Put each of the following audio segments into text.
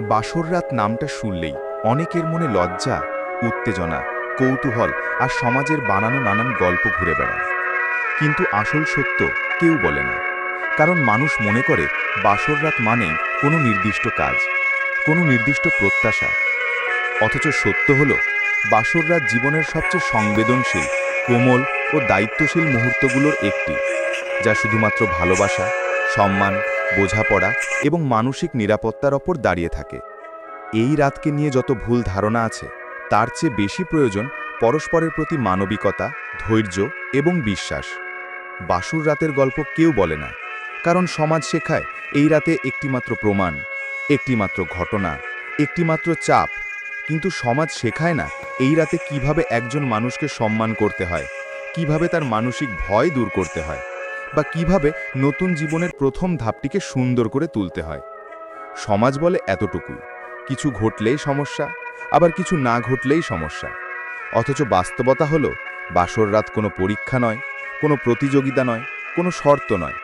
বাসররাত নামটা শুনলেই অনেকের মনে লজ্জা, উত্তেজনা, কৌতূহল আর সমাজের বানানো নানান গল্প ঘুরে বেড়ায়। কিন্তু আসল সত্য কেউ বলে না, কারণ মানুষ মনে করে বাসররাত মানেই কোনো নির্দিষ্ট কাজ, কোনো নির্দিষ্ট প্রত্যাশা। অথচ সত্য হল, বাসররাত জীবনের সবচেয়ে সংবেদনশীল, কোমল ও দায়িত্বশীল মুহূর্তগুলোর একটি, যা শুধুমাত্র ভালোবাসা, সম্মান, বোঝাপড়া এবং মানসিক নিরাপত্তার ওপর দাঁড়িয়ে থাকে। এই রাতকে নিয়ে যত ভুল ধারণা আছে, তার চেয়ে বেশি প্রয়োজন পরস্পরের প্রতি মানবিকতা, ধৈর্য এবং বিশ্বাস। বাসর রাতের গল্প কেউ বলে না, কারণ সমাজ শেখায় এই রাতে একটিমাত্র প্রমাণ, একটিমাত্র ঘটনা, একটিমাত্র চাপ। কিন্তু সমাজ শেখায় না এই রাতে কিভাবে একজন মানুষকে সম্মান করতে হয়, কিভাবে তার মানসিক ভয় দূর করতে হয়, বা কিভাবে নতুন জীবনের প্রথম ধাপটিকে সুন্দর করে তুলতে হয়। সমাজ বলে এতটুকুই, কিছু ঘটলেই সমস্যা, আবার কিছু না ঘটলেই সমস্যা। অথচ বাস্তবতা হলো, বাসর রাত কোনো পরীক্ষা নয়, কোনো প্রতিযোগিতা নয়, কোনো শর্ত নয়।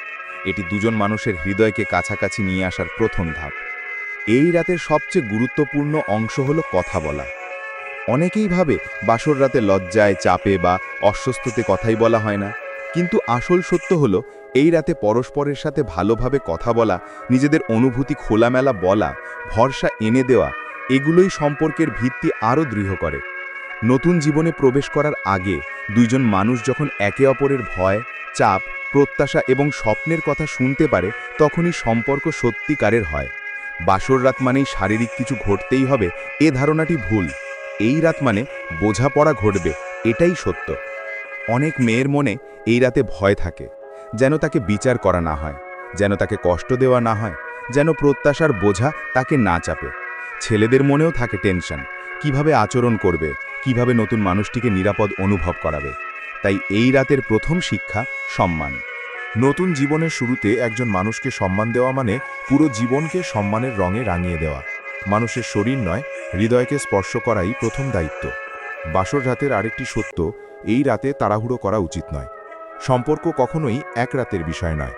এটি দুজন মানুষের হৃদয়কে কাছাকাছি নিয়ে আসার প্রথম ধাপ। এই রাতের সবচেয়ে গুরুত্বপূর্ণ অংশ হলো কথা বলা। অনেকেই ভাবে বাসর রাতে লজ্জায়, চাপে বা অস্বস্তিতে কথাই বলা হয় না। কিন্তু আসল সত্য হলো, এই রাতে পরস্পরের সাথে ভালোভাবে কথা বলা, নিজেদের অনুভূতি খোলামেলা বলা, ভরসা এনে দেওয়া, এগুলোই সম্পর্কের ভিত্তি আরও দৃঢ় করে। নতুন জীবনে প্রবেশ করার আগে দুইজন মানুষ যখন একে অপরের ভয়, চাপ, প্রত্যাশা এবং স্বপ্নের কথা শুনতে পারে, তখনই সম্পর্ক সত্যিকারের হয়। বাসর রাত মানেই শারীরিক কিছু ঘটতেই হবে, এ ধারণাটি ভুল। এই রাত মানে বোঝাপড়া ঘটবে, এটাই সত্য। অনেক মেয়ের মনে এই রাতে ভয় থাকে, যেন তাকে বিচার করা না হয়, যেন তাকে কষ্ট দেওয়া না হয়, যেন প্রত্যাশার বোঝা তাকে না চাপে। ছেলেদের মনেও থাকে টেনশন, কিভাবে আচরণ করবে, কিভাবে নতুন মানুষটিকে নিরাপদ অনুভব করাবে। তাই এই রাতের প্রথম শিক্ষা সম্মান। নতুন জীবনের শুরুতে একজন মানুষকে সম্মান দেওয়া মানে পুরো জীবনকে সম্মানের রঙে রাঙিয়ে দেওয়া। মানুষের শরীর নয়, হৃদয়কে স্পর্শ করাই প্রথম দায়িত্ব। বাসর রাতের আরেকটি সত্য, এই রাতে তাড়াহুড়ো করা উচিত নয়। সম্পর্ক কখনোই এক রাতের বিষয় নয়,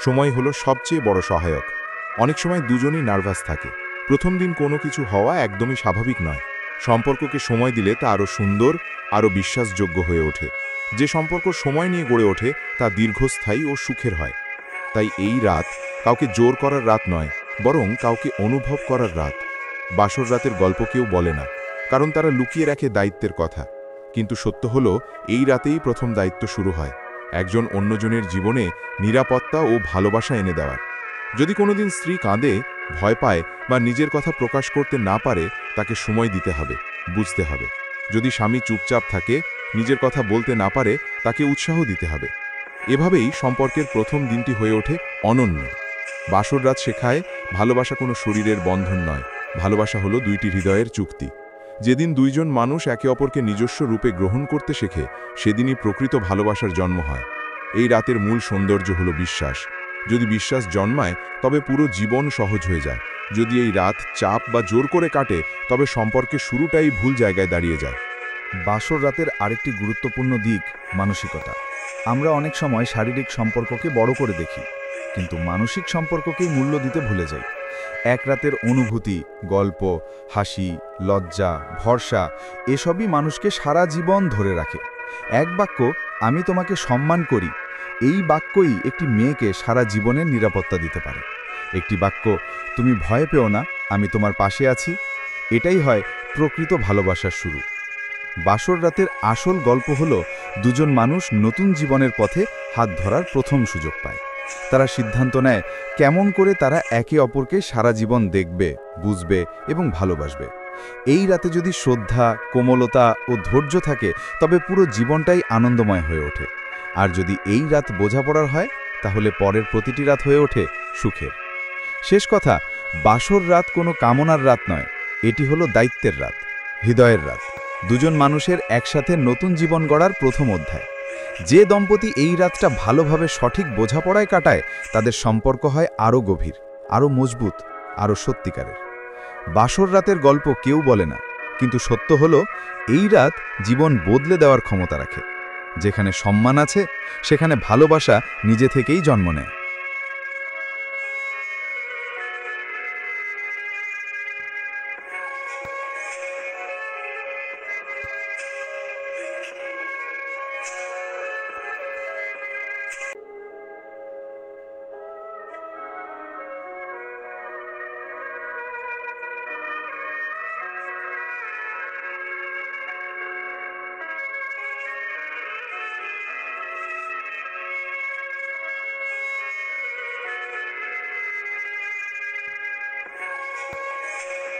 সময় হলো সবচেয়ে বড় সহায়ক। অনেক সময় দুজনই নার্ভাস থাকে, প্রথম দিন কোনো কিছু হওয়া একদমই স্বাভাবিক নয়। সম্পর্ককে সময় দিলে তা আরও সুন্দর, আরও বিশ্বাসযোগ্য হয়ে ওঠে। যে সম্পর্ক সময় নিয়ে গড়ে ওঠে, তা দীর্ঘস্থায়ী ও সুখের হয়। তাই এই রাত কাউকে জোর করার রাত নয়, বরং কাউকে অনুভব করার রাত। বাসর রাতের গল্প কেউ বলে না, কারণ তারা লুকিয়ে রাখে দায়িত্বের কথা। কিন্তু সত্য হলো, এই রাতেই প্রথম দায়িত্ব শুরু হয়, একজন অন্যজনের জীবনে নিরাপত্তা ও ভালোবাসা এনে দেওয়ার। যদি কোনোদিন স্ত্রী কাঁদে, ভয় পায় বা নিজের কথা প্রকাশ করতে না পারে, তাকে সময় দিতে হবে, বুঝতে হবে। যদি স্বামী চুপচাপ থাকে, নিজের কথা বলতে না পারে, তাকে উৎসাহ দিতে হবে। এভাবেই সম্পর্কের প্রথম দিনটি হয়ে ওঠে অনন্য। বাসর রাত শেখায়, ভালোবাসা কোনো শরীরের বন্ধন নয়, ভালোবাসা হলো দুইটি হৃদয়ের চুক্তি। যেদিন দুইজন মানুষ একে অপরকে নিজস্ব রূপে গ্রহণ করতে শেখে, সেদিনই প্রকৃত ভালোবাসার জন্ম হয়। এই রাতের মূল সৌন্দর্য হলো বিশ্বাস। যদি বিশ্বাস জন্মায়, তবে পুরো জীবন সহজ হয়ে যায়। যদি এই রাত চাপ বা জোর করে কাটে, তবে সম্পর্কের শুরুটাই ভুল জায়গায় দাঁড়িয়ে যায়। বাসর রাতের আরেকটি গুরুত্বপূর্ণ দিক মানসিকতা। আমরা অনেক সময় শারীরিক সম্পর্ককে বড় করে দেখি, কিন্তু মানসিক সম্পর্ককেই মূল্য দিতে ভুলে যাই। এক রাতের অনুভূতি, গল্প, হাসি, লজ্জা, ভরসা, এসবই মানুষকে সারা জীবন ধরে রাখে। এক বাক্য, আমি তোমাকে সম্মান করি, এই বাক্যই একটি মেয়েকে সারা জীবনের নিরাপত্তা দিতে পারে। একটি বাক্য, তুমি ভয় পেও না, আমি তোমার পাশে আছি, এটাই হয় প্রকৃত ভালোবাসার শুরু। বাসর রাতের আসল গল্প হলো, দুজন মানুষ নতুন জীবনের পথে হাত ধরার প্রথম সুযোগ পায়। তারা সিদ্ধান্ত নেয় কেমন করে তারা একে অপরকে সারা জীবন দেখবে, বুঝবে এবং ভালোবাসবে। এই রাতে যদি শ্রদ্ধা, কোমলতা ও ধৈর্য থাকে, তবে পুরো জীবনটাই আনন্দময় হয়ে ওঠে। আর যদি এই রাত বোঝাপড়ার হয়, তাহলে পরের প্রতিটি রাত হয়ে ওঠে সুখের। শেষ কথা, বাসর রাত কোনো কামনার রাত নয়, এটি হলো দায়িত্বের রাত, হৃদয়ের রাত। দুজন মানুষের একসাথে নতুন জীবন গড়ার প্রথম অধ্যায়। যে দম্পতি এই রাতটা ভালোভাবে সঠিক বোঝাপড়ায় কাটায়, তাদের সম্পর্ক হয় আরও গভীর, আরও মজবুত, আরও সত্যিকারের। বাসর রাতের গল্প কেউ বলে না, কিন্তু সত্য হলো, এই রাত জীবন বদলে দেওয়ার ক্ষমতা রাখে। যেখানে সম্মান আছে, সেখানে ভালোবাসা নিজে থেকেই জন্ম নেয়।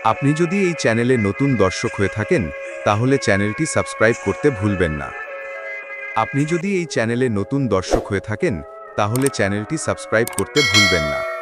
আপনি যদি এই চ্যানেলে নতুন দর্শক হয়ে থাকেন তাহলে চ্যানেলটি সাবস্ক্রাইব করতে ভুলবেন না। আপনি যদি এই চ্যানেলে নতুন দর্শক হয়ে থাকেন তাহলে চ্যানেলটি সাবস্ক্রাইব করতে ভুলবেন না।